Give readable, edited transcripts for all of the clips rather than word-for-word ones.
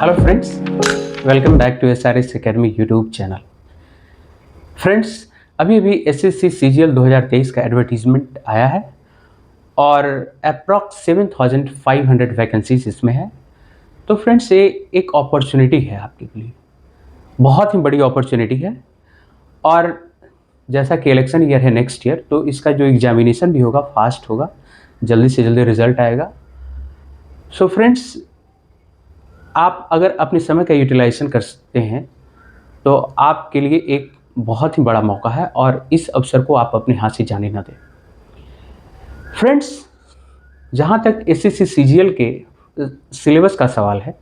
Hello friends, welcome back to SRS academy YouTube channel. Friends, अभी अभी SSC CGL 2023 का advertisement आया है और अप्रॉक्स 7500 वैकेंसीज इसमें है। तो फ्रेंड्स, ये एक अपॉर्चुनिटी है आपके लिए, बहुत ही बड़ी अपॉर्चुनिटी है। और जैसा कि इलेक्शन ईयर है नेक्स्ट ईयर, तो इसका जो एग्जामिनेशन भी होगा फास्ट होगा, जल्दी से जल्दी रिजल्ट आएगा। सो फ्रेंड्स, आप अगर अपने समय का यूटिलाइजेशन कर सकते हैं तो आपके लिए एक बहुत ही बड़ा मौका है और इस अवसर को आप अपने हाथ से जाने ना दें। फ्रेंड्स, जहाँ तक SSC CGL के सिलेबस का सवाल है,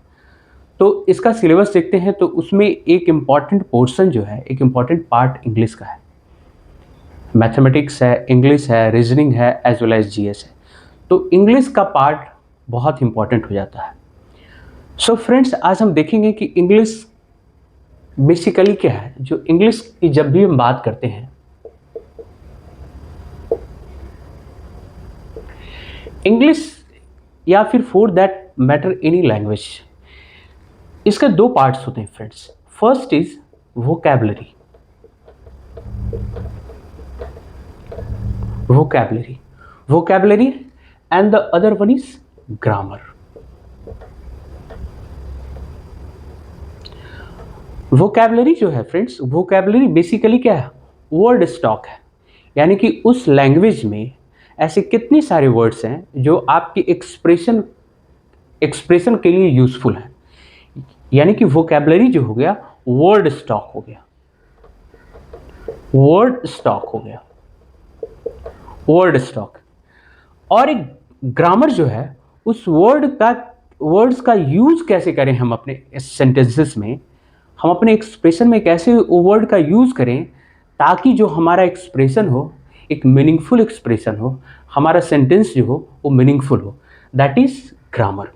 तो इसका सिलेबस देखते हैं तो उसमें एक इम्पॉर्टेंट पोर्शन जो है, एक इम्पॉर्टेंट पार्ट इंग्लिश का है। मैथमेटिक्स है, इंग्लिश है, रीजनिंग है, एज वेल एज GS है। तो इंग्लिश का पार्ट बहुत इंपॉर्टेंट हो जाता है। सो फ्रेंड्स, आज हम देखेंगे कि इंग्लिश बेसिकली क्या है। जो इंग्लिश की जब भी हम बात करते हैं, इंग्लिश या फिर for that matter any language, इसके दो पार्ट्स होते हैं friends. First is vocabulary, vocabulary and the other one is grammar. Vocabulary जो है फ्रेंड्स, वोकैबुलरी बेसिकली क्या है, वर्ड स्टॉक है। यानी कि उस लैंग्वेज में ऐसे कितने सारे वर्ड्स हैं जो आपकी एक्सप्रेशन के लिए यूजफुल हैं। यानी कि वोकैबुलरी जो हो गया, वर्ड स्टॉक हो गया, वर्ड स्टॉक हो गया, वर्ड स्टॉक। और एक ग्रामर जो है, उस वर्ड्स का यूज कैसे करें हम अपने सेंटेंसेस में, हम अपने एक्सप्रेशन में कैसे वो वर्ड का यूज करें ताकि जो हमारा एक्सप्रेशन हो एक मीनिंगफुल एक्सप्रेशन हो, हमारा सेंटेंस जो हो वो मीनिंगफुल हो, दैट इज ग्रामर।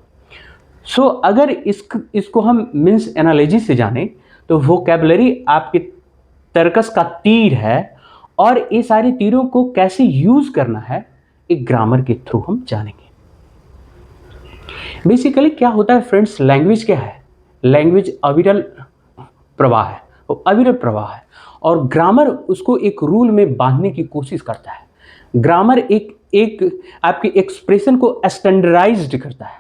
सो अगर इसको हम मीन्स एनालॉजी से जाने तो वोकैबुलरी आपके तर्कस का तीर है और ये सारे तीरों को कैसे यूज करना है एक ग्रामर के थ्रू हम जानेंगे। बेसिकली क्या होता है फ्रेंड्स, लैंग्वेज क्या है, लैंग्वेज अविरल प्रवाह है, वो अविरल प्रवाह है और ग्रामर उसको एक रूल में बांधने की कोशिश करता है। ग्रामर एक आपके एक्सप्रेशन को स्टैंडर्डाइज्ड करता है,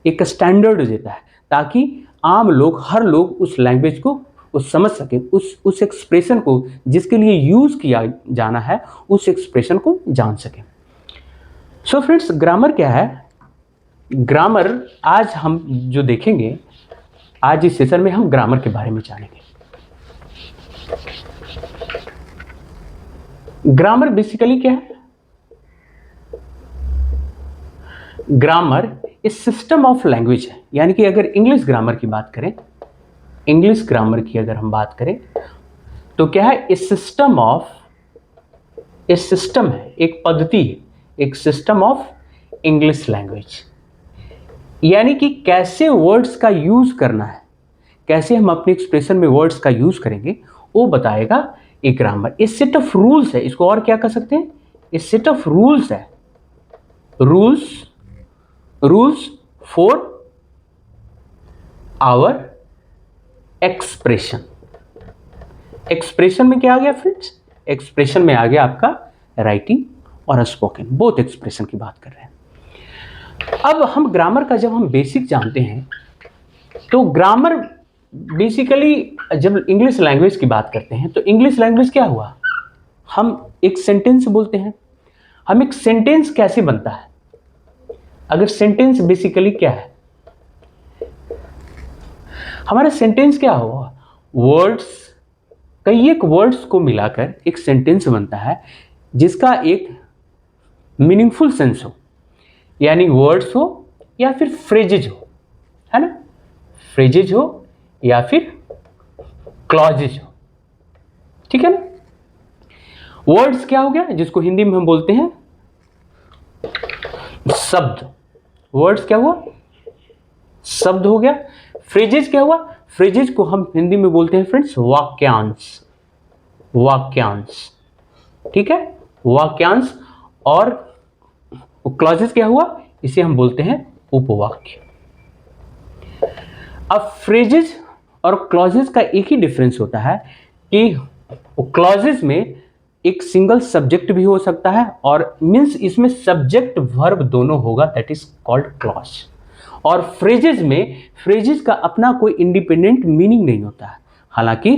एक स्टैंडर्ड देता है ताकि आम लोग, हर लोग उस लैंग्वेज को वो समझ सके, उस एक्सप्रेशन को जिसके लिए यूज किया जाना है उस एक्सप्रेशन को जान सके। सो फ्रेंड्स, ग्रामर क्या है? ग्रामर आज हम जो देखेंगे, आज इस सेशन में हम ग्रामर के बारे में जानेंगे। ग्रामर बेसिकली क्या है? ग्रामर इस सिस्टम ऑफ लैंग्वेज है। यानी कि अगर इंग्लिश ग्रामर की बात करें, इंग्लिश ग्रामर की अगर हम बात करें तो क्या है, इस सिस्टम है, एक पद्धति है, एक सिस्टम ऑफ इंग्लिश लैंग्वेज। यानी कि कैसे वर्ड्स का यूज करना है, कैसे हम अपने एक्सप्रेशन में वर्ड्स का यूज करेंगे वो बताएगा एक ग्रामर। इस सेट ऑफ रूल्स है, इसको और क्या कह सकते हैं, इस सेट ऑफ रूल्स है, rules for our expression. Expression में क्या आ गया फ्रेंड्स, एक्सप्रेशन में आ गया आपका राइटिंग और स्पोकन, बोथ एक्सप्रेशन की बात कर रहे हैं। अब हम ग्रामर का जब हम बेसिक जानते हैं तो ग्रामर बेसिकली जब इंग्लिश लैंग्वेज की बात करते हैं तो इंग्लिश लैंग्वेज क्या हुआ, हम एक सेंटेंस बोलते हैं। हम एक सेंटेंस कैसे बनता है, अगर सेंटेंस बेसिकली क्या है, हमारा सेंटेंस क्या हुआ, वर्ड्स, कई एक वर्ड्स को मिलाकर एक सेंटेंस बनता है जिसका एक मीनिंगफुल सेंस हो। यानी वर्ड्स हो या फिर फ्रेजेज हो, है ना, फ्रेजेज हो या फिर क्लॉजेज हो, ठीक है ना। वर्ड्स क्या हो गया, जिसको हिंदी में हम बोलते हैं शब्द। वर्ड्स क्या हुआ, शब्द हो गया। फ्रेजेज क्या हुआ, फ्रेजेज को हम हिंदी में बोलते हैं फ्रेंड्स वाक्यांश, वाक्यांश, ठीक है, वाक्यांश। और क्लॉजेज क्या हुआ, इसे हम बोलते हैं उपवाक्य। अब फ्रेजेस और क्लॉजेस का एक ही डिफरेंस होता है कि क्लॉजेस में एक सिंगल सब्जेक्ट भी हो सकता है और मीन्स इसमें सब्जेक्ट वर्ब दोनों होगा, दैट इज कॉल्ड क्लॉज। और फ्रेजेस में फ्रेजेस का अपना कोई इंडिपेंडेंट मीनिंग नहीं होता है, हालांकि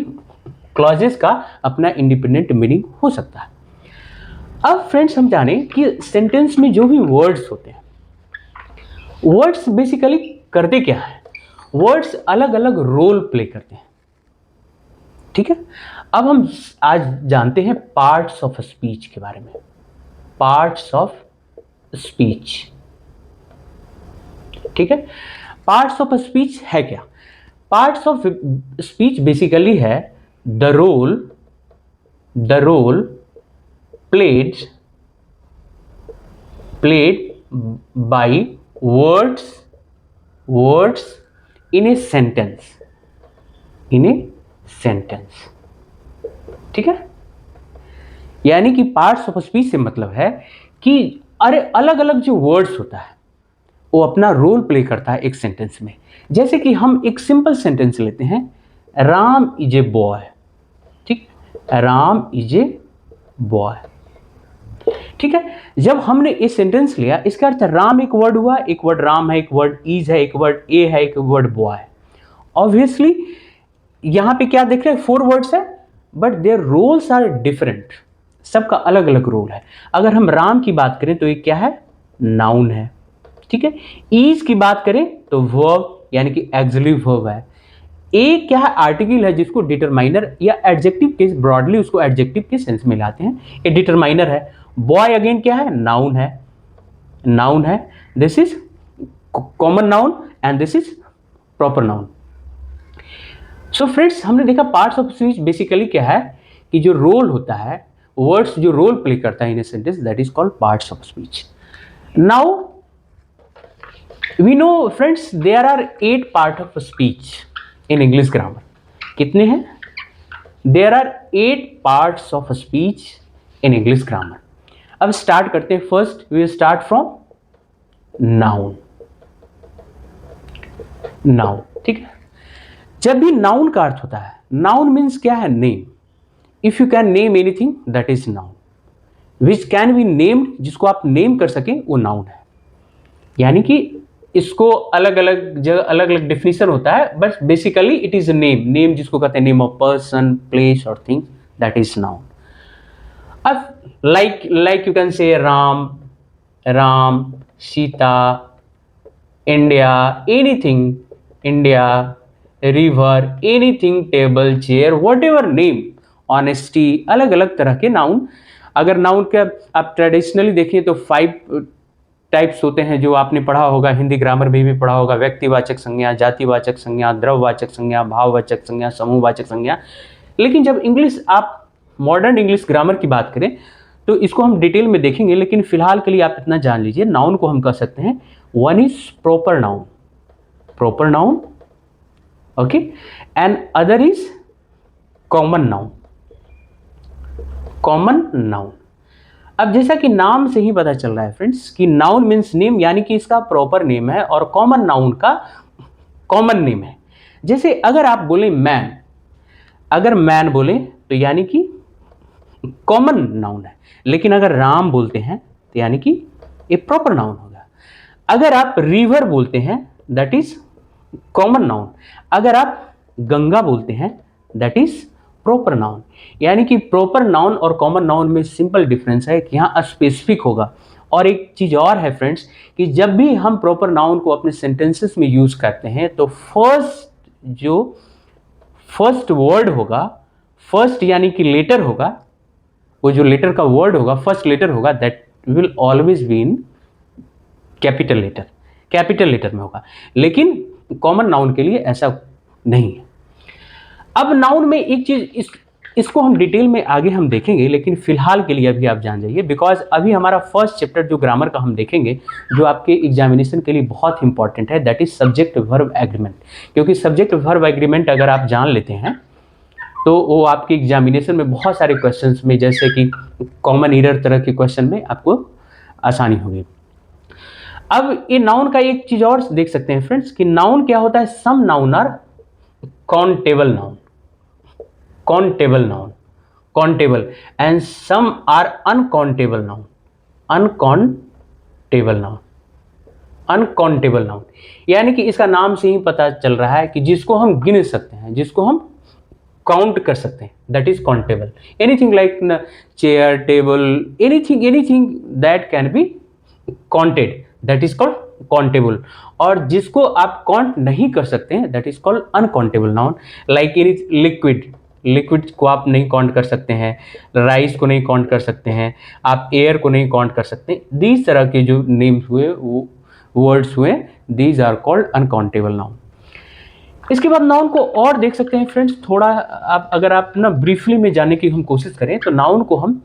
क्लॉजेस का अपना इंडिपेंडेंट मीनिंग हो सकता है। अब फ्रेंड्स हम जाने कि सेंटेंस में जो भी वर्ड्स होते हैं, वर्ड्स बेसिकली करते क्या है, वर्ड्स अलग अलग रोल प्ले करते हैं, ठीक है। अब हम आज जानते हैं पार्ट्स ऑफ स्पीच के बारे में। पार्ट्स ऑफ स्पीच, ठीक है। पार्ट्स ऑफ स्पीच है क्या? पार्ट्स ऑफ स्पीच बेसिकली है the role played by words in a sentence, ठीक है। यानी कि पार्ट्स ऑफ स्पीच से मतलब है कि अरे अलग अलग जो वर्ड्स होता है वो अपना रोल प्ले करता है एक सेंटेंस में। जैसे कि हम एक सिंपल सेंटेंस लेते हैं, राम इज ए बॉय, ठीक, राम इज ए बॉय, ठीक है। जब हमने ये सेंटेंस लिया, इसका अर्थ राम एक वर्ड हुआ, एक वर्ड राम है, एक वर्ड इज है, एक वर्ड ए है, एक वर्ड बॉय है। ऑब्वियसली यहां पे क्या देख रहे हैं, 4 वर्ड्स है, but their roles are different, सबका अलग अलग रोल है। अगर हम राम की बात करें तो ये क्या है, नाउन है, ठीक है। इज की बात करें तो वर्ब यानी कि एक्सिलरी वर्ब है। ए क्या है, आर्टिकल है जिसको डिटरमाइनर या एडजेक्टिव के, ब्रॉडली उसको एडजेक्टिव के सेंस में लाते हैं, ये डिटरमाइनर है। बॉय अगेन क्या है, नाउन है, this is common noun and this is proper noun. So friends हमने देखा पार्ट्स ऑफ स्पीच बेसिकली क्या है कि जो रोल होता है, वर्ड्स जो रोल प्ले करता है in a sentence, that is called parts of speech. Now we know friends there are 8 part of speech in English grammar. कितने हैं? There are 8 parts of speech in English grammar. अब start करते हैं। First we start from noun, ठीक है। जब भी noun का अर्थ होता है, नाउन मीन्स क्या है, name. If you can name anything that is noun, which can be named, जिसको आप नेम कर सके वो नाउन है। यानी कि इसको अलग अलग जगह अलग अलग डेफिनेशन होता है, but basically it is name जिसको कहते हैं नेम ऑफ पर्सन, प्लेस और थिंग, दैट इज नाउन। अब लाइक यू कैन से Ram, Sita, India, anything, India, river, anything, table, chair, whatever name, honesty, अलग अलग तरह के नाउन। अगर नाउन का आप ट्रेडिशनली देखिए तो 5 टाइप्स होते हैं जो आपने पढ़ा होगा, हिंदी ग्रामर में भी पढ़ा होगा। व्यक्तिवाचक संज्ञा, जातिवाचक संज्ञा, द्रव्यवाचक संज्ञा, भाववाचक संज्ञा, समूहवाचक संज्ञा। लेकिन जब इंग्लिश आप मॉडर्न इंग्लिश ग्रामर की बात करें तो इसको हम डिटेल में देखेंगे, लेकिन फिलहाल के लिए आप इतना जान लीजिए, नाउन को हम कह सकते हैं, one is proper noun, okay, and other is common noun. अब जैसा कि नाम से ही पता चल रहा है फ्रेंड्स कि नाउन मीन्स नेम, यानी कि इसका प्रॉपर नेम है, और कॉमन नाउन का कॉमन नेम है। जैसे अगर आप बोले मैन, अगर मैन बोले तो यानी कि कॉमन नाउन है, लेकिन अगर राम बोलते हैं तो यानी कि ये प्रॉपर नाउन होगा। अगर आप रिवर बोलते हैं दैट इज कॉमन नाउन, अगर आप गंगा बोलते हैं दैट इज प्रॉपर नाउन। यानी कि प्रॉपर नाउन और कॉमन नाउन में सिंपल डिफरेंस है कि यहाँ स्पेसिफिक होगा। और एक चीज और है फ्रेंड्स कि जब भी हम प्रॉपर नाउन को अपने सेंटेंसेस में यूज करते हैं तो फर्स्ट वर्ड होगा, फर्स्ट यानी कि लेटर होगा, वो जो लेटर का वर्ड होगा, फर्स्ट लेटर होगा, that will always be in capital letter में होगा। लेकिन कॉमन नाउन के लिए ऐसा नहीं है। अब नाउन में एक चीज इसको हम डिटेल में आगे हम देखेंगे, लेकिन फिलहाल के लिए अभी आप जान जाइए, बिकॉज अभी हमारा फर्स्ट चैप्टर जो ग्रामर का हम देखेंगे, जो आपके एग्जामिनेशन के लिए बहुत इंपॉर्टेंट है, that is subject verb agreement. क्योंकि सब्जेक्ट वर्ब एग्रीमेंट अगर आप जान लेते हैं तो वो आपके एग्जामिनेशन में बहुत सारे क्वेश्चंस में, जैसे कि कॉमन एरर तरह के क्वेश्चन में आपको आसानी होगी। अब ये नाउन का एक चीज और देख सकते हैं फ्रेंड्स कि नाउन क्या होता है, some noun are countable noun, countable noun, countable, and some are uncountable noun, uncountable noun, uncountable noun. यानी कि इसका नाम से ही पता चल रहा है कि जिसको हम गिन सकते हैं, जिसको हम काउंट कर सकते हैं, that is countable. Anything like chair, table, anything that can be counted, that is called countable. और जिसको आप काउंट नहीं कर सकते हैं, that is called uncountable noun. Like liquid, liquid को आप नहीं काउंट कर सकते हैं, राइस को नहीं काउंट कर सकते हैं, आप एयर को नहीं काउंट कर सकते। दीज तरह के जो नेम्स हुए, वो वर्ड्स हुए, these are called uncountable noun. इसके बाद नाउन को और देख सकते हैं फ्रेंड्स, थोड़ा आप अगर आप ना ब्रीफली में जाने की हम कोशिश करें तो नाउन को हम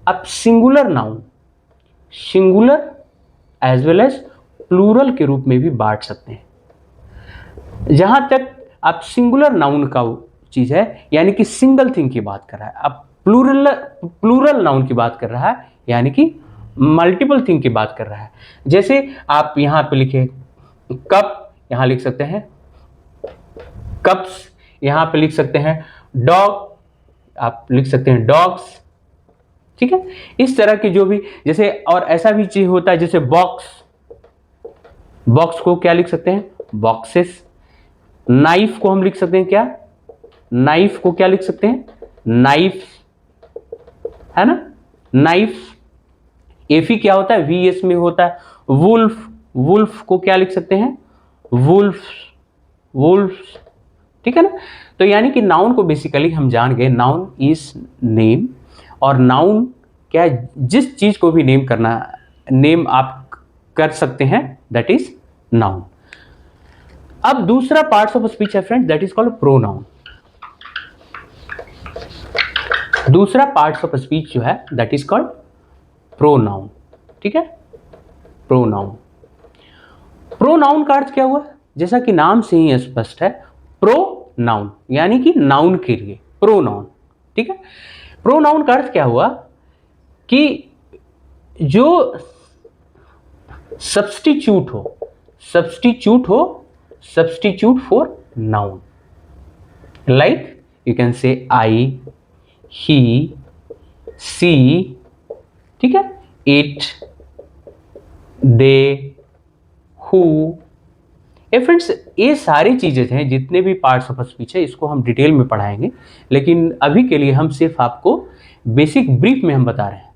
अब singular noun, singular as well as plural के रूप में भी बांट सकते हैं। जहां तक आप सिंगुलर नाउन का चीज है, यानी कि सिंगल थिंग की बात कर रहा है, अब प्लूरल नाउन की बात कर रहा है, यानी कि मल्टीपल थिंग की बात कर रहा है। जैसे आप यहां पे लिखे कप, यहां लिख सकते हैं कप्स, यहां पे लिख सकते हैं डॉग, आप लिख सकते हैं डॉग्स, ठीक है। इस तरह की जो भी, जैसे और ऐसा भी चीज होता है जैसे बॉक्स, बॉक्स को क्या लिख सकते हैं, बॉक्सेस। नाइफ को हम लिख सकते हैं क्या, नाइफ को क्या लिख सकते हैं, नाइफ, है ना, नाइफ। एफी क्या होता है, वीएस में होता है। वुल्फ, वुल्फ को क्या लिख सकते हैं, वुल्फ, वुल्फ, ठीक है ना। तो यानी कि नाउन को बेसिकली हम जान गए, नाउन इज नेम, और नाउन क्या है, जिस चीज को भी नेम करना, नेम आप कर सकते हैं, दैट इज नाउन। अब दूसरा पार्ट्स ऑफ स्पीच है friend, that is called pronoun. दूसरा पार्ट्स ऑफ स्पीच जो है दैट इज कॉल्ड प्रोनाउन, ठीक है, प्रोनाउन। प्रोनाउन का अर्थ क्या हुआ, जैसा कि नाम से ही स्पष्ट है, प्रोनाउन यानी कि नाउन के लिए, प्रोनाउन, ठीक है। प्रोनाउन का अर्थ क्या हुआ कि जो सब्स्टिट्यूट हो, सब्स्टिट्यूट हो, substitute for noun. Like you can say I, he, she, ठीक है, इट, दे, हु। ए फ्रेंड्स, ये सारी चीजें हैं, जितने भी पार्ट्स ऑफ स्पीच है, इसको हम डिटेल में पढ़ाएंगे, लेकिन अभी के लिए हम सिर्फ आपको बेसिक ब्रीफ में हम बता रहे हैं।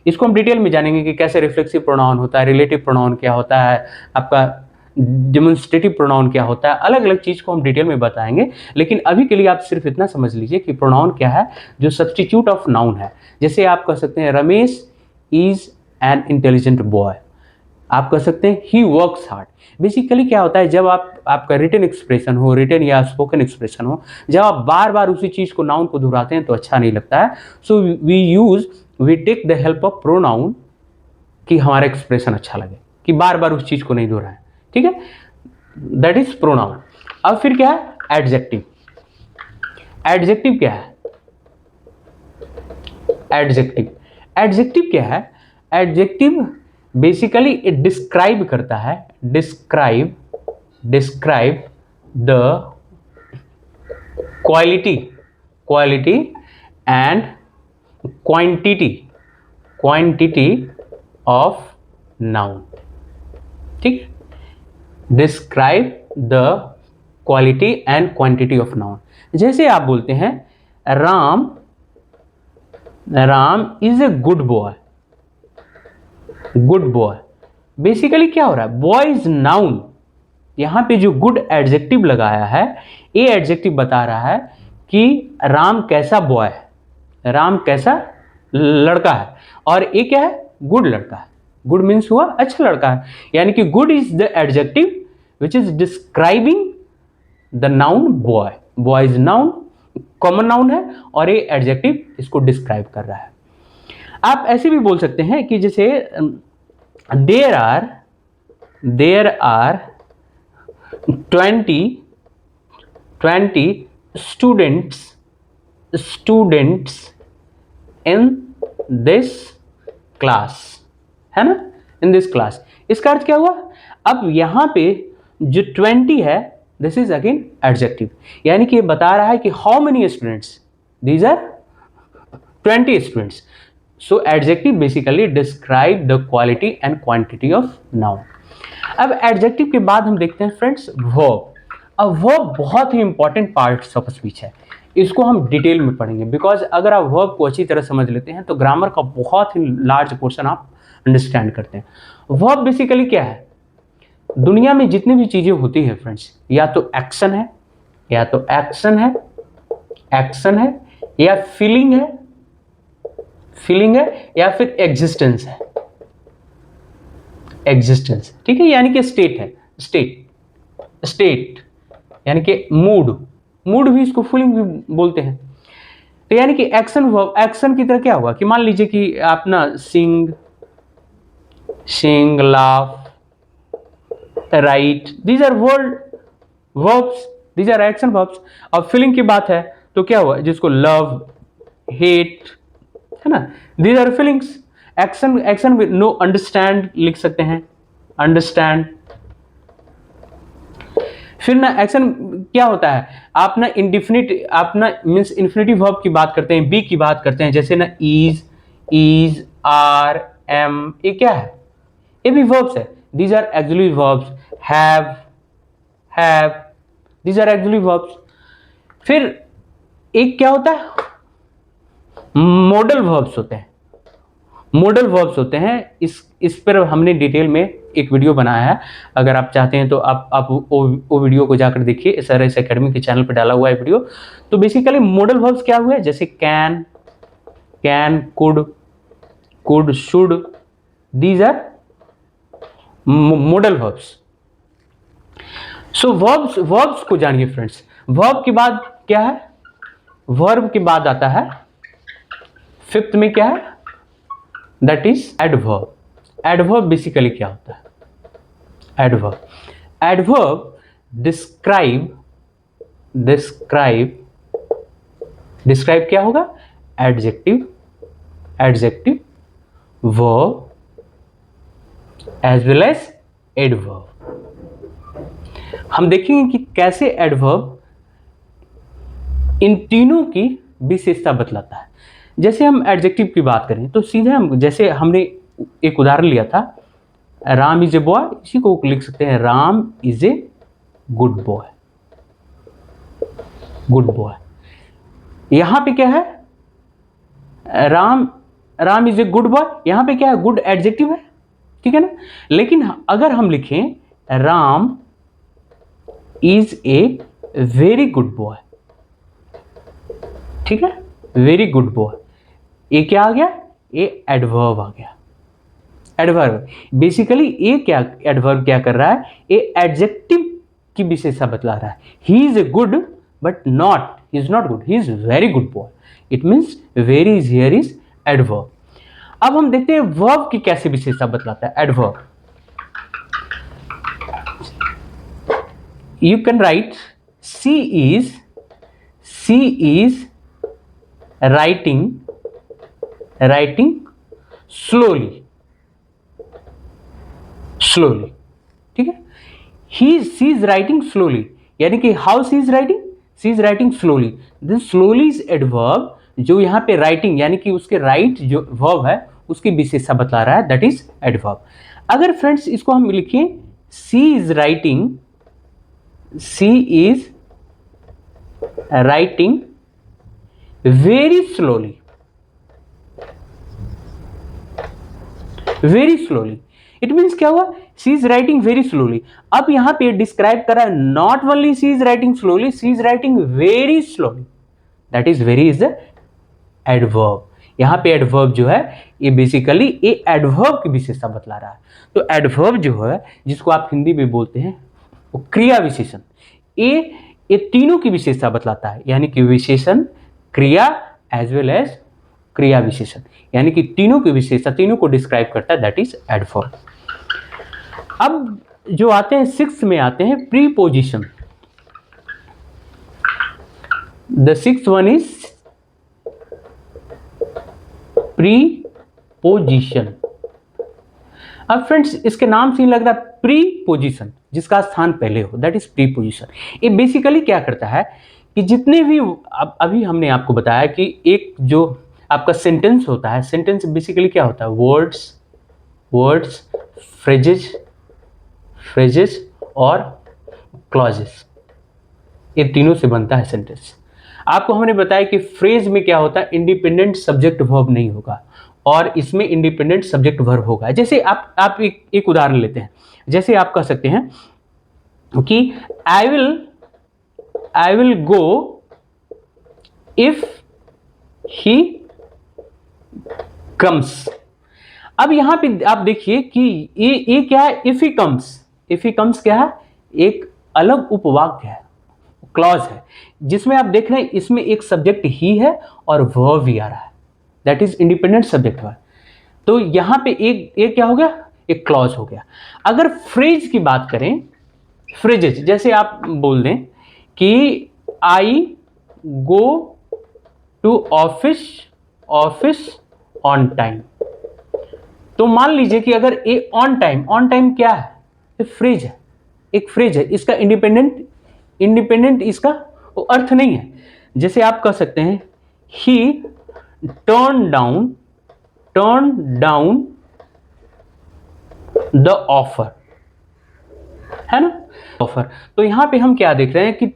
इसको हम डिटेल में जानेंगे कि कैसे रिफ्लेक्सिव प्रोनाउन होता है, रिलेटिव प्रोनाउन क्या होता है, आपका डेमोन्स्ट्रेटिव प्रोनाउन क्या होता है, अलग अलग चीज को हम डिटेल में बताएंगे। लेकिन अभी के लिए आप सिर्फ इतना समझ लीजिए कि प्रोनाउन क्या है, जो सब्स्टिट्यूट ऑफ नाउन है। जैसे आप कह सकते हैं Ramesh is an intelligent boy, आप कह सकते हैं ही वर्क्स हार्ड। बेसिकली क्या होता है, जब आपका रिटन एक्सप्रेशन हो, रिटन या स्पोकन एक्सप्रेशन हो, जब आप बार बार उसी चीज को, नाउन को दोहराते हैं तो अच्छा नहीं लगता है। So we take the help of pronoun कि हमारा एक्सप्रेशन अच्छा लगे, कि बार बार उस चीज को नहीं दोहराएं, ठीक है, दैट इज प्रोनाउन। अब फिर क्या है, एडजेक्टिव। एडजेक्टिव क्या है, एडजेक्टिव, एडजेक्टिव क्या है, एडजेक्टिव बेसिकली इट डिस्क्राइब करता है, describe the quality, quality and quantity of noun, ठीक, describe the quality and quantity of noun. जैसे आप बोलते हैं Ram, Ram is a good boy, good boy. Basically क्या हो रहा है, बॉय इज नाउन, यहां पे जो गुड एडजेक्टिव लगाया है, ये एडजेक्टिव बता रहा है कि राम कैसा बॉय है, राम कैसा लड़का है, और ये क्या है, गुड लड़का है। गुड मीन्स हुआ अच्छा लड़का है, यानी कि good is the adjective which is describing the noun boy. Boy is noun, common noun है, और ये एडजेक्टिव इसको डिस्क्राइब कर रहा है। आप ऐसे भी बोल सकते हैं कि जैसे there are 20 students in this class, है ना, इन दिस क्लास। इसका अर्थ क्या हुआ, अब यहाँ पे जो 20 है दिस इज अगेन एडजेक्टिव, यानी कि ये बता रहा है कि how many students, these are 20 students. So adjective basically describe the quality and quantity of noun. अब एडजेक्टिव के बाद हम देखते हैं फ्रेंड्स वर्ब। अब वर्ब बहुत ही इंपॉर्टेंट पार्ट ऑफ स्पीच है, इसको हम डिटेल में पढ़ेंगे, बिकॉज अगर आप वर्ब को अच्छी तरह समझ लेते हैं तो ग्रामर का बहुत ही लार्ज पोर्शन आप अंडरस्टैंड करते हैं। वर्ब बेसिकली क्या है, दुनिया में जितनी भी चीजें होती है फ्रेंड्स, या तो एक्शन है, या तो एक्शन है, या फीलिंग है, या फिर एग्जिस्टेंस है, एग्जिस्टेंस, ठीक है, यानी कि स्टेट है, स्टेट यानी कि मूड भी इसको फीलिंग भी बोलते हैं। तो यानी कि एक्शन की तरह क्या हुआ कि मान लीजिए कि आप ना sing laugh right, these are verbs, these are action verbs. और फीलिंग की बात है तो क्या हुआ, जिसको लव हेट है ना, दीज आर फीलिंग्स। एक्शन में नो अंडरस्टैंड लिख सकते हैं, अंडरस्टैंड। फिर ना एक्शन क्या होता है, आप ना इंडिफिनिट, आप ना मीन्स इन्फिनिटिव वर्ब की बात करते हैं, बी की बात करते हैं, जैसे ना इज आर एम, ये क्या है, ये भी वर्ब्स है, these are actually verbs. Have these are actually verbs. फिर एक क्या होता है, मॉडल वर्ब्स होते हैं, मॉडल वर्ब्स होते हैं। इस पर हमने डिटेल में एक वीडियो बनाया है, अगर आप चाहते हैं तो आप वो वीडियो को जाकर देखिए, SRS एकेडमी के चैनल पर डाला हुआ है वीडियो। तो बेसिकली मॉडल वर्ब्स क्या हुए, जैसे can, could, should, these are model verbs. So verbs को जानिए फ्रेंड्स। वर्ब के बाद क्या है, वर्ब के बाद आता है फिफ्थ में क्या है, that is adverb. Adverb basically क्या होता है, एडवर्ब डिस्क्राइब क्या होगा, adjective verb as well as adverb. हम देखेंगे कि कैसे एडवर्ब इन तीनों की विशेषता बतलाता है। जैसे हम एडजेक्टिव की बात करें तो सीधे हम, जैसे हमने एक उदाहरण लिया था, राम इज ए बॉय, इसी को लिख सकते हैं Ram is a good boy. यहां पे क्या है, Ram is a good boy, यहां पे क्या है, गुड एडजेक्टिव है, ठीक है ना। लेकिन अगर हम लिखें Ram is a very good boy, ठीक है, वेरी गुड बॉय, ये क्या आ गया, ये एडवर्ब आ गया। एडवर्ब बेसिकली ये क्या, एडवर्ब क्या कर रहा है, ये एडजेक्टिव की विशेषता बतला रहा है। He is a good but not, he is not good, he is very good boy. It means very is here is adverb. अब हम देखते हैं वर्ब की कैसे विशेषता बतलाता है adverb. You can write she is writing slowly, ठीक है। सी इज राइटिंग स्लोली, यानी कि how she is writing slowly. This slowly is adverb, जो यहाँ पे राइटिंग यानी कि उसके राइट जो वर्ब है उसकी विशेषता बतला रहा है, दैट इज एडवर्ब। अगर फ्रेंड्स इसको हम लिखें she is writing very slowly, it means क्या हुआ, she is writing very slowly. अब यहां पे डिस्क्राइब कर रहा है not only she is writing slowly, she is writing very slowly, that is very is the adverb. यहां पे एडवर्ब जो है ये बेसिकली ये एडवर्ब की विशेषता बतला रहा है। तो एडवर्ब जो है जिसको आप हिंदी में बोलते हैं वो क्रिया विशेषण, ये तीनों की विशेषता बतलाता है, यानी कि विशेषण, क्रिया एज वेल एज क्रिया विशेषण, यानी कि तीनों की विशेषता, तीनों को डिस्क्राइब करता है, दैट इज एडवर्ब। अब जो आते हैं सिक्स्थ में आते हैं preposition. The sixth one is preposition. अब फ्रेंड्स इसके नाम से ही लग रहा है प्री पोजिशन, जिसका स्थान पहले हो, दैट इज प्री पोजिशन। ये बेसिकली क्या करता है कि जितने भी अभी हमने आपको बताया कि एक जो आपका सेंटेंस होता है, सेंटेंस बेसिकली क्या होता है, वर्ड्स, फ्रेजेस और क्लॉजेस, ये तीनों से बनता है सेंटेंस। आपको हमने बताया कि फ्रेज में क्या होता है, इंडिपेंडेंट सब्जेक्ट वर्ब नहीं होगा और इसमें इंडिपेंडेंट सब्जेक्ट वर्ब होगा। जैसे आप एक उदाहरण लेते हैं, जैसे आप कह सकते हैं कि I will go if he comes. अब यहां पे आप देखिए कि ये क्या है, इफ ही कम्स क्या है, एक अलग उपवाक्य है, क्लॉज है, जिसमें आप देख रहे हैं इसमें एक सब्जेक्ट ही है और वर्ब भी आ रहा है, that is independent subject verb. तो यहां पे एक क्या हो गया, एक क्लॉज हो गया। अगर फ्रेज की बात करें, फ्रेजेस, जैसे आप बोल दें कि I go to office on time, तो मान लीजिए कि अगर ए ऑन टाइम क्या है, एक फ्रेज है, इसका इंडिपेंडेंट इसका वो अर्थ नहीं है। जैसे आप कह सकते हैं ही टर्न डाउन द ऑफर, है ना, ऑफर। तो यहां पे हम क्या देख रहे हैं कि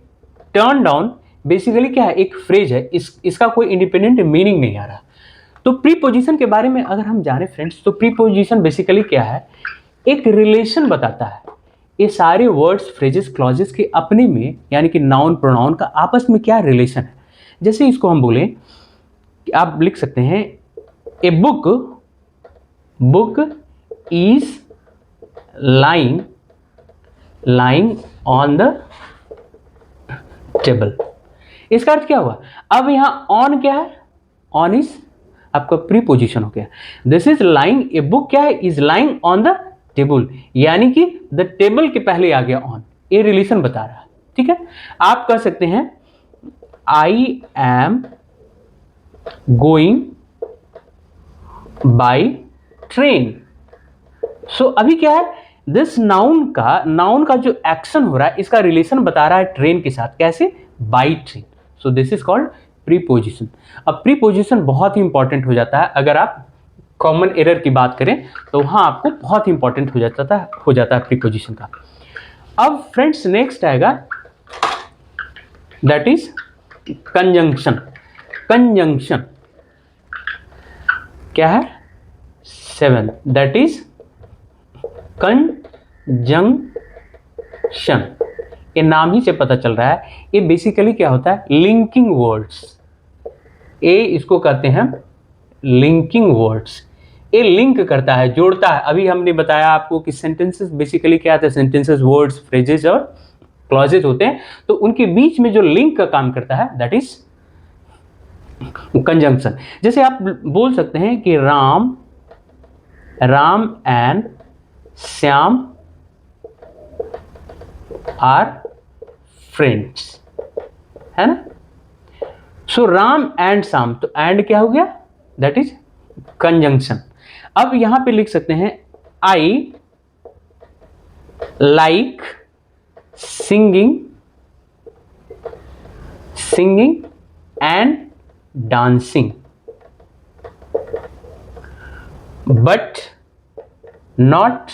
टर्न डाउन बेसिकली क्या है, एक फ्रेज है, इसका कोई इंडिपेंडेंट मीनिंग नहीं आ रहा। तो प्रीपोजिशन के बारे में अगर हम जाने फ्रेंड्स, तो प्रीपोजिशन बेसिकली क्या है, एक रिलेशन बताता है। ये सारे वर्ड्स, फ्रेजेस, क्लॉजेस के अपने में, यानी कि नाउन प्रोनाउन का आपस में क्या रिलेशन है। जैसे इसको हम बोलें कि आप लिख सकते हैं a book is lying on the table. इसका अर्थ क्या हुआ, अब यहां ऑन क्या है, ऑन इज आपका प्रीपोजिशन हो गया। This is lying, a book क्या है, is lying on the table, यानी कि द टेबल के पहले आ गया ऑन, ये रिलेशन बता रहा है। ठीक है, आप कह सकते हैं I am going by train. So अभी क्या है, दिस नाउन का जो एक्शन हो रहा है, इसका रिलेशन बता रहा है ट्रेन के साथ, कैसे, bye train. So this is called preposition. अब प्रीपोजिशन बहुत ही इंपॉर्टेंट हो जाता है, अगर आप कॉमन एरर की बात करें तो वहां आपको बहुत इंपॉर्टेंट हो जाता है प्रीपोजिशन का। अब फ्रेंड्स नेक्स्ट आएगा, दैट इज कंजंक्शन। कंजंक्शन क्या है, 7, दैट इज कंजंक्शन। ये नाम ही से पता चल रहा है, ये बेसिकली क्या होता है, लिंकिंग वर्ड्स। इसको कहते हैं लिंकिंग वर्ड्स। ये लिंक करता है, जोड़ता है। अभी हमने बताया आपको कि सेंटेंसेस बेसिकली क्या होता है, सेंटेंसेस, वर्ड्स, फ्रेजेस और क्लॉजेस होते हैं, तो उनके बीच में जो लिंक का काम करता है, दैट इज कंजंक्शन। जैसे आप बोल सकते हैं कि Ram and Shyam are friends, है ना। सो राम एंड श्याम, तो एंड क्या हो गया, दैट इज कंजंक्शन। अब यहां पे लिख सकते हैं I like singing and dancing but not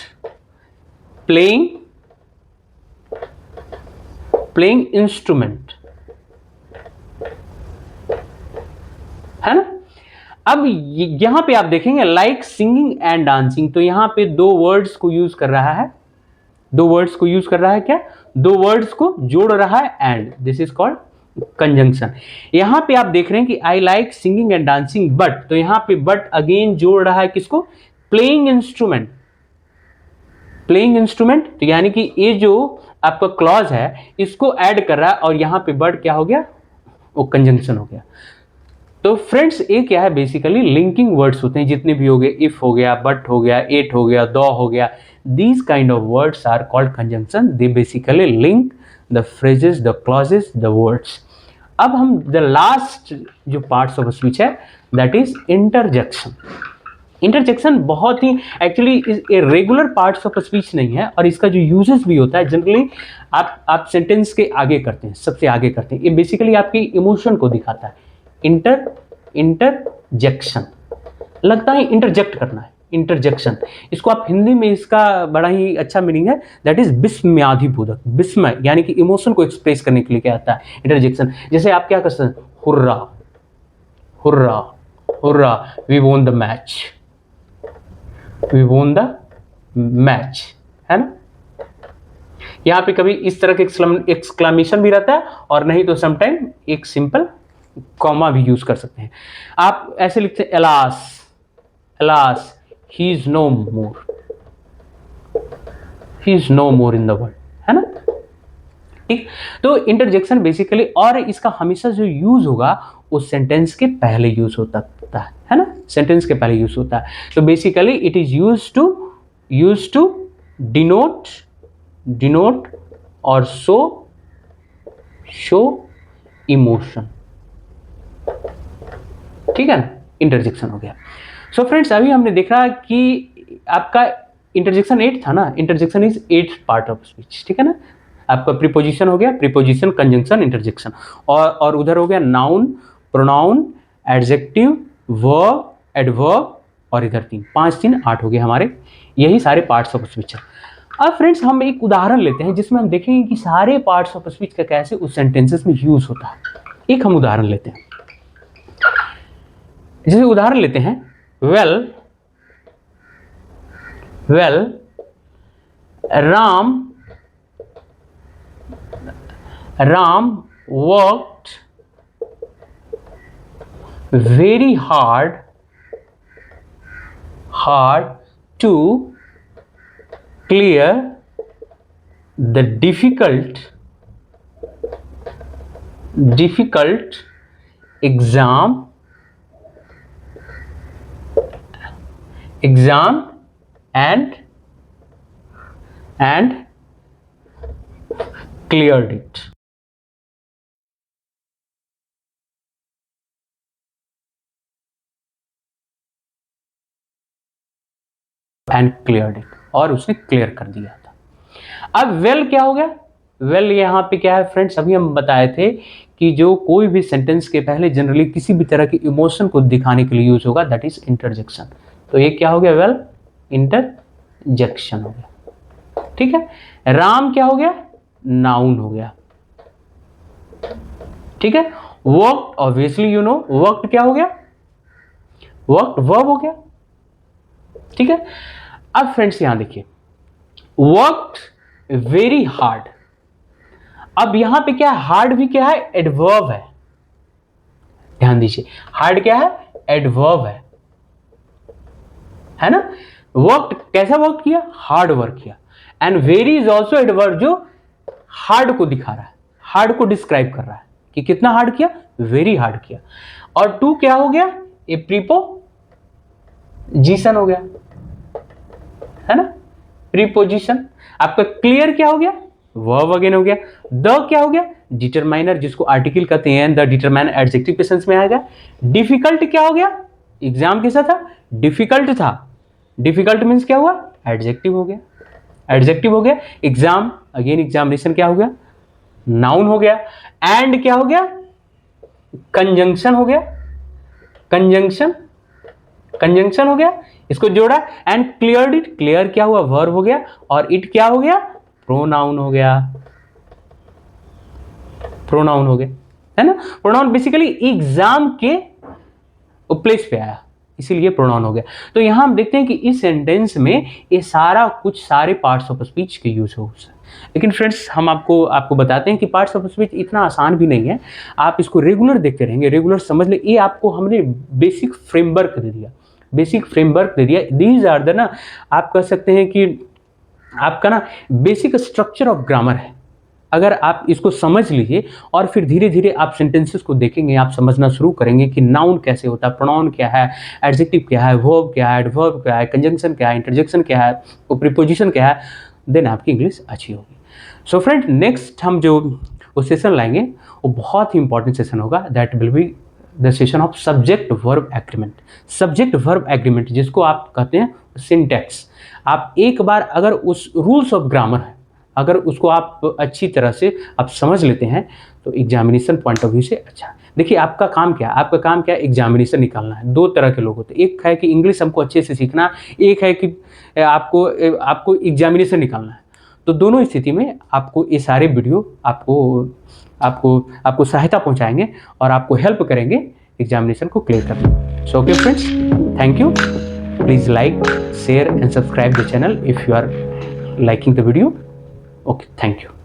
playing instrument, है ना। अब यहां पे आप देखेंगे लाइक सिंगिंग एंड डांसिंग, तो यहां पे दो वर्ड्स को यूज कर रहा है, क्या, दो वर्ड्स को जोड़ रहा है, and this is called conjunction. यहां पे आप देख रहे हैं कि I like singing and dancing but, तो यहां पे बट अगेन जोड़ रहा है किसको, प्लेइंग इंस्ट्रूमेंट। तो यानी कि ये जो आपका क्लॉज है इसको ऐड कर रहा है, और यहां पे बट क्या हो गया, वो कंजंक्शन हो गया। तो फ्रेंड्स ये क्या है, बेसिकली लिंकिंग वर्ड्स होते हैं, जितने भी हो गए, इफ हो गया, बट हो गया, एट हो गया, दो हो गया, these kind of words are called conjunction. They basically link the phrases, the clauses, the words. अब हम द लास्ट जो पार्ट्स ऑफ स्पीच है, दैट इज इंटरजेक्शन। इंटरजेक्शन बहुत ही actually regular parts of speech नहीं है, और इसका जो यूजेस भी होता है जनरली आप सेंटेंस के आगे करते हैं, सबसे आगे करते हैं। ये बेसिकली आपकी इमोशन को दिखाता है। इंटरजेक्शन लगता है इंटरजेक्ट करना है, इंटरजेक्शन। इसको आप हिंदी में, इसका बड़ा ही अच्छा मीनिंग है, दैट इज विस्मयाधिबोधक। विस्मय यानी कि इमोशन को एक्सप्रेस करने के लिए क्या आता है इंटरजेक्शन। जैसे आप क्या कर सकते हैं, hurrah hurrah hurrah, we won the match, we won the match, है ना। यहां पे कभी इस तरह के एक्सक्लामेशन भी रहता है, और नहीं तो समटाइम एक सिंपल कॉमा भी यूज कर सकते हैं। आप ऐसे लिखते हैं, alas alas, he is no more, he is no more in the world, है ना। ठीक, तो इंटरजेक्शन बेसिकली, और इसका हमेशा जो यूज होगा उस सेंटेंस के पहले यूज होता है ना, सेंटेंस के पहले यूज होता है। तो basically it is use to denote और शो इमोशन, ठीक है ना, इंटरजेक्शन हो गया। सो फ्रेंड्स, अभी हमने देखा कि आपका इंटरजेक्शन 8 था ना, interjection is 8th part of speech, ठीक है ना। आपका प्रीपोजिशन हो गया, प्रीपोजिशन, कंजंक्शन, इंटरजेक्शन, और उधर हो गया noun, pronoun, adjective, verb, adverb, और इधर 3, 5 3 8 हो गए हमारे, यही सारे पार्ट्स ऑफ स्पीच है। अब फ्रेंड्स, हम एक उदाहरण लेते हैं जिसमें हम देखेंगे कि सारे पार्ट्स ऑफ स्पीच का कैसे उस सेंटेंसेस में यूज होता है। एक हम उदाहरण लेते हैं, जैसे उदाहरण लेते हैं, well Ram worked very hard to clear the difficult exam and cleared it. And cleared it, और उसने क्लियर कर दिया था। अब वेल क्या हो गया, वेल यहाँ पे क्या है फ्रेंड्स, अभी हम बताए थे कि जो कोई भी सेंटेंस के पहले जनरली किसी भी तरह के इमोशन को दिखाने के लिए यूज होगा, दैट इज इंटरजेक्शन। तो ये क्या हो गया, वेल इंटरजेक्शन हो गया, ठीक है। राम क्या हो गया, नाउन हो गया, ठीक है। Work, obviously you know, work क्या हो गया, वर्क वर्ब हो गया, ठीक है। अब फ्रेंड्स यहां देखिए, वर्कड वेरी हार्ड, अब यहां पे क्या है, हार्ड भी क्या है, एडवर्ब है, ध्यान दीजिए, हार्ड क्या है, एडवर्ब है ना। वर्क कैसा वर्क किया, हार्ड वर्क किया, and very is also adverb, जो हार्ड को दिखा रहा है, हार्ड को डिस्क्राइब कर रहा है कि कितना हार्ड किया, वेरी हार्ड किया। और टू क्या हो गया, ए प्रीपोजिशन हो गया, है ना, प्रीपोजिशन। आपका क्लियर क्या हो गया, वर्ब अगेन हो गया। द क्या हो गया, डिटरमाइनर, जिसको आर्टिकल कहते हैं, द डिटरमाइनर एडजेक्टिव के सेंस में आएगा। डिफिकल्ट क्या हो गया, एग्जाम कैसा था, डिफिकल्ट था, डिफिकल्ट मींस क्या हुआ, एडजेक्टिव हो गया, एडजेक्टिव हो गया। एग्जाम, अगेन एग्जामिनेशन क्या हो गया, नाउन हो गया। एंड क्या हो गया, कंजंक्शन हो गया, कंजंक्शन, कंजंक्शन हो गया, इसको जोड़ा। एंड क्लियर्ड इट, क्लियर क्या हुआ, वर्ब हो गया, और इट क्या हो गया, प्रोनाउन हो गया, प्रोनाउन हो गया, है ना। प्रोनाउन बेसिकली एग्जाम के प्लेस पे आया, इसीलिए प्रोनाउन हो गया। तो यहां हम देखते हैं कि इस सेंटेंस में ये सारा कुछ, सारे पार्ट्स ऑफ स्पीच के यूज हो। लेकिन फ्रेंड्स, हम आपको बताते हैं कि पार्ट्स ऑफ स्पीच इतना आसान भी नहीं है, आप इसको रेगुलर देखते रहेंगे, रेगुलर समझ ले। ये आपको हमने बेसिक फ्रेमवर्क दे दिया, बेसिक फ्रेमवर्क दे दिया। दीज आर द, ना आप कह सकते हैं कि आपका ना बेसिक स्ट्रक्चर ऑफ ग्रामर है। अगर आप इसको समझ लीजिए और फिर धीरे धीरे आप सेंटेंसेस को देखेंगे, आप समझना शुरू करेंगे कि नाउन कैसे होता है, प्रोनाउन क्या है, एडजेक्टिव क्या है, वर्ब क्या है, एडवर्ब क्या है, कंजंक्शन क्या है, इंटरजेक्शन क्या है, प्रीपोजिशन क्या है, देन आपकी इंग्लिश अच्छी होगी। सो फ्रेंड, नेक्स्ट हम जो वो सेशन लाएंगे वो बहुत ही इंपॉर्टेंट सेशन होगा, that will be the session of subject verb agreement. Subject verb agreement जिसको आप कहते हैं सिंटैक्स। आप एक बार अगर उस रूल्स ऑफ ग्रामर है, अगर उसको आप अच्छी तरह से आप समझ लेते हैं तो एग्जामिनेशन पॉइंट ऑफ व्यू से अच्छा है। देखिए आपका काम क्या है, आपका काम क्या है, एग्जामिनेशन निकालना है। दो तरह के लोग होते हैं, एक है कि इंग्लिश हमको अच्छे से सीखना, एक है कि आपको आपको एग्जामिनेशन निकालना है। तो दोनों स्थिति में आपको ये सारे वीडियो आपको आपको आपको सहायता पहुंचाएंगे और आपको हेल्प करेंगे एग्जामिनेशन को क्लियर करने में। So okay friends, thank you. Please like, share and subscribe the channel if you are liking the video. Okay, thank you.